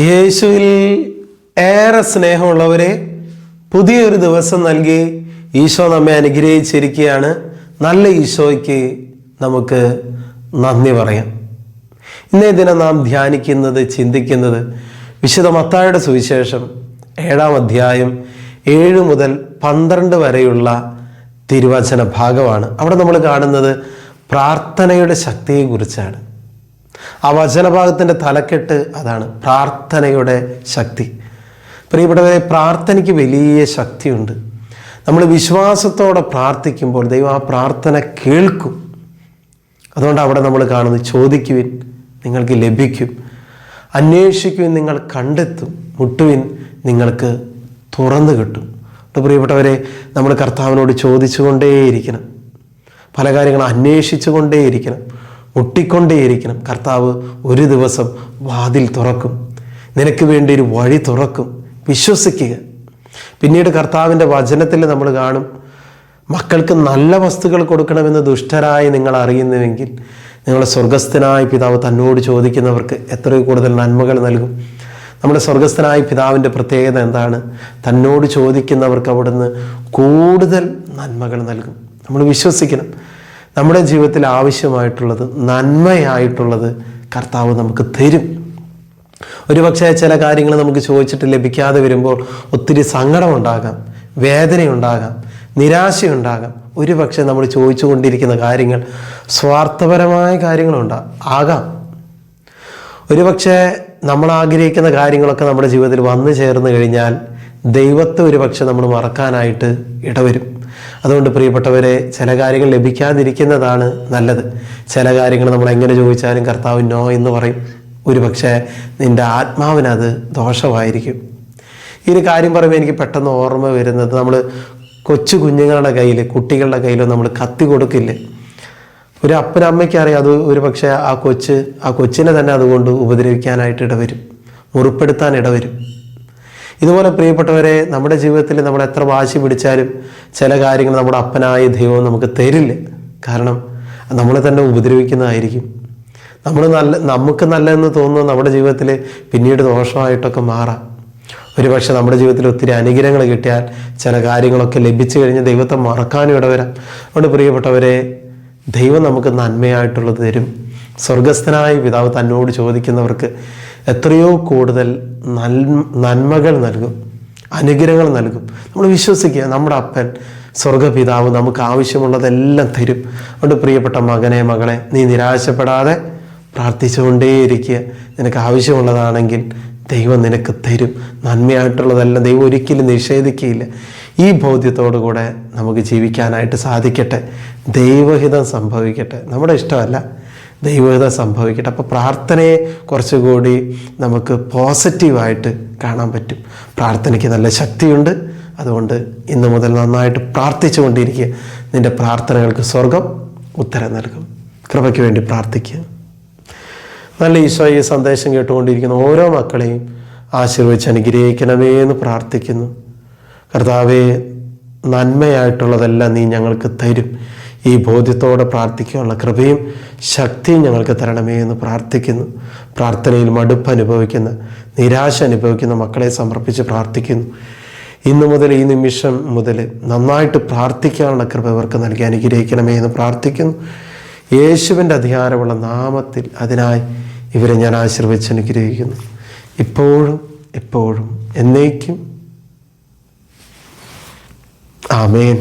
യേശുവിൽ ഏറെ സ്നേഹമുള്ളവരെ, പുതിയൊരു ദിവസം നൽകി ഈശോ നമ്മെ അനുഗ്രഹിച്ചിരിക്കുകയാണ്. നല്ല ഈശോയ്ക്ക് നമുക്ക് നന്ദി പറയാം. ഇന്നേ ദിനം നാം ധ്യാനിക്കുന്നത്, ചിന്തിക്കുന്നത് വിശുദ്ധ മത്തായിയുടെ സുവിശേഷം 7-ാം അധ്യായം 7 മുതൽ 12 വരെയുള്ള തിരുവചന ഭാഗമാണ്. അവിടെ നമ്മൾ കാണുന്നത് പ്രാർത്ഥനയുടെ ശക്തിയെക്കുറിച്ചാണ്. ആ വചനഭാഗത്തിൻ്റെ തലക്കെട്ട് അതാണ്, പ്രാർത്ഥനയുടെ ശക്തി. പ്രിയപ്പെട്ടവരെ, പ്രാർത്ഥനയ്ക്ക് വലിയ ശക്തിയുണ്ട്. നമ്മൾ വിശ്വാസത്തോടെ പ്രാർത്ഥിക്കുമ്പോൾ ദൈവം ആ പ്രാർത്ഥന കേൾക്കും. അതുകൊണ്ട് അവിടെ നമ്മൾ കാണുന്നു, ചോദിക്കുവിൻ നിങ്ങൾക്ക് ലഭിക്കും, അന്വേഷിക്കുവിൻ നിങ്ങൾ കണ്ടെത്തും, മുട്ടുവിൻ നിങ്ങൾക്ക് തുറന്നു കിട്ടും. പ്രിയപ്പെട്ടവരെ, നമ്മൾ കർത്താവിനോട് ചോദിച്ചുകൊണ്ടേയിരിക്കണം, പല കാര്യങ്ങളും അന്വേഷിച്ചു കൊണ്ടേയിരിക്കണം, മുട്ടിക്കൊണ്ടേയിരിക്കണം. കർത്താവ് ഒരു ദിവസം വാതിൽ തുറക്കും, നിനക്ക് വേണ്ടി ഒരു വഴി തുറക്കും. വിശ്വസിക്കുക. പിന്നീട് കർത്താവിൻ്റെ വചനത്തിൽ നമ്മൾ കാണും, മക്കൾക്ക് നല്ല വസ്തുക്കൾ കൊടുക്കണമെന്ന് ദുഷ്ടരായി നിങ്ങൾ അറിയുന്നുവെങ്കിൽ നിങ്ങളുടെ സ്വർഗസ്ഥനായ പിതാവ് തന്നോട് ചോദിക്കുന്നവർക്ക് എത്രയോ കൂടുതൽ നന്മകൾ നൽകും. നമ്മുടെ സ്വർഗസ്ഥനായ പിതാവിൻ്റെ പ്രത്യേകത എന്താണ്? തന്നോട് ചോദിക്കുന്നവർക്ക് അവിടുന്ന് കൂടുതൽ നന്മകൾ നൽകും. നമ്മൾ വിശ്വസിക്കണം. നമ്മുടെ ജീവിതത്തിൽ ആവശ്യമായിട്ടുള്ളത്, നന്മയായിട്ടുള്ളത് കർത്താവ് നമുക്ക് തരും. ഒരുപക്ഷെ ചില കാര്യങ്ങൾ നമുക്ക് ചോദിച്ചിട്ട് ലഭിക്കാതെ വരുമ്പോൾ ഒത്തിരി സങ്കടമുണ്ടാകാം, വേദനയുണ്ടാകാം, നിരാശയുണ്ടാകാം. ഒരുപക്ഷെ നമ്മൾ ചോദിച്ചു കൊണ്ടിരിക്കുന്ന കാര്യങ്ങൾ സ്വാർത്ഥപരമായ ആകാം. ഒരുപക്ഷെ നമ്മൾ ആഗ്രഹിക്കുന്ന കാര്യങ്ങളൊക്കെ നമ്മുടെ ജീവിതത്തിൽ വന്നു ചേർന്ന് കഴിഞ്ഞാൽ ദൈവത്തെ ഒരുപക്ഷെ നമ്മൾ മറക്കാനായിട്ട് ഇടവരും. അതുകൊണ്ട് പ്രിയപ്പെട്ടവരെ, ചില കാര്യങ്ങൾ ലഭിക്കാതിരിക്കുന്നതാണ് നല്ലത്. ചില കാര്യങ്ങൾ നമ്മൾ എങ്ങനെ ചോദിച്ചാലും കർത്താവ് നോ എന്ന് പറയും. ഒരുപക്ഷെ നിൻ്റെ ആത്മാവിനത് ദോഷമായിരിക്കും. ഈ ഒരു കാര്യം പറയുമ്പോൾ എനിക്ക് പെട്ടെന്ന് ഓർമ്മ വരുന്നത്, നമ്മൾ കൊച്ചു കുഞ്ഞുങ്ങളുടെ കയ്യിൽ, കുട്ടികളുടെ കയ്യിലോ നമ്മൾ കത്തി കൊടുക്കില്ലേ? ഒരു അപ്പനമ്മയ്ക്ക് അറിയാം, അത് ഒരു പക്ഷേ ആ കൊച്ചിനെ തന്നെ അതുകൊണ്ട് ഉപദ്രവിക്കാനായിട്ട് ഇടവരും, മുറിപ്പെടുത്താൻ ഇടവരും. ഇതുപോലെ പ്രിയപ്പെട്ടവരെ, നമ്മുടെ ജീവിതത്തിൽ നമ്മൾ എത്ര വാശി പിടിച്ചാലും ചില കാര്യങ്ങൾ നമ്മുടെ അപ്പനായ ദൈവം നമുക്ക് തരില്ല. കാരണം നമ്മളെ തന്നെ ഉപദ്രവിക്കുന്നതായിരിക്കും. നമുക്ക് നല്ലതെന്ന് തോന്നുന്നത് നമ്മുടെ ജീവിതത്തിൽ പിന്നീട് ദോഷമായിട്ടൊക്കെ മാറാം. ഒരുപക്ഷെ നമ്മുടെ ജീവിതത്തിൽ ഒത്തിരി അനുഗ്രഹങ്ങൾ കിട്ടിയാൽ ചില കാര്യങ്ങളൊക്കെ ലഭിച്ചു കഴിഞ്ഞ് ദൈവത്തെ മറക്കാനും ഇടവരാം. അതുകൊണ്ട് പ്രിയപ്പെട്ടവരെ, ദൈവം നമുക്ക് നന്മയായിട്ടുള്ളത് തരും. സ്വർഗസ്ഥനായ പിതാവ് തന്നോട് ചോദിക്കുന്നവർക്ക് എത്രയോ കൂടുതൽ നന്മകൾ നൽകും, അനുഗ്രഹങ്ങൾ നൽകും. നമ്മൾ വിശ്വസിക്കുക, നമ്മുടെ അപ്പൻ സ്വർഗപിതാവ് നമുക്ക് ആവശ്യമുള്ളതെല്ലാം തരും. അതുകൊണ്ട് പ്രിയപ്പെട്ട മകനെ, മകളെ, നീ നിരാശപ്പെടാതെ പ്രാർത്ഥിച്ചുകൊണ്ടേയിരിക്കുക. നിനക്ക് ആവശ്യമുള്ളതാണെങ്കിൽ ദൈവം നിനക്ക് തരും. നന്മയായിട്ടുള്ളതെല്ലാം ദൈവം ഒരിക്കലും നിഷേധിക്കുകയില്ല. ഈ ബോധ്യത്തോടു കൂടെ നമുക്ക് ജീവിക്കാനായിട്ട് സാധിക്കട്ടെ. ദൈവഹിതം സംഭവിക്കട്ടെ. നമ്മുടെ ഇഷ്ടമല്ല, ദൈവഹിതം സംഭവിക്കട്ടെ. അപ്പോൾ പ്രാർത്ഥനയെ കുറച്ചുകൂടി നമുക്ക് പോസിറ്റീവായിട്ട് കാണാൻ പറ്റും. പ്രാർത്ഥനയ്ക്ക് നല്ല ശക്തിയുണ്ട്. അതുകൊണ്ട് ഇന്നു മുതൽ നന്നായിട്ട് പ്രാർത്ഥിച്ചു കൊണ്ടിരിക്കുക. നിൻ്റെ പ്രാർത്ഥനകൾക്ക് സ്വർഗം ഉത്തരം നൽകും. കൃപയ്ക്ക് വേണ്ടി പ്രാർത്ഥിക്കുക. നല്ല ഈശോ, ഈ സന്ദേശം കേട്ടുകൊണ്ടിരിക്കുന്ന ഓരോ മക്കളെയും ആശീർവദിച്ച് അനുഗ്രഹിക്കണമേ എന്ന് പ്രാർത്ഥിക്കുന്നു. കർത്താവേ, നന്മയായിട്ടുള്ളതെല്ലാം നീ ഞങ്ങൾക്ക് തരും. ഈ ബോധ്യത്തോടെ പ്രാർത്ഥിക്കാനുള്ള കൃപയും ശക്തിയും ഞങ്ങൾക്ക് തരണമേ എന്ന് പ്രാർത്ഥിക്കുന്നു. പ്രാർത്ഥനയിൽ മടുപ്പ് അനുഭവിക്കുന്ന, നിരാശ അനുഭവിക്കുന്ന മക്കളെ സമർപ്പിച്ച് പ്രാർത്ഥിക്കുന്നു. ഇന്നു മുതൽ, ഈ നിമിഷം മുതൽ നന്നായിട്ട് പ്രാർത്ഥിക്കാനുള്ള കൃപ ഇവർക്ക് നൽകി അനുഗ്രഹിക്കണമേ എന്ന് പ്രാർത്ഥിക്കുന്നു. യേശുവിൻ്റെ അധികാരമുള്ള നാമത്തിൽ അതിനായി ഇവരെ ഞാൻ ആശീർവദിച്ച് അനുഗ്രഹിക്കുന്നു. ഇപ്പോഴും എപ്പോഴും എന്നേക്കും. ആമേൻ.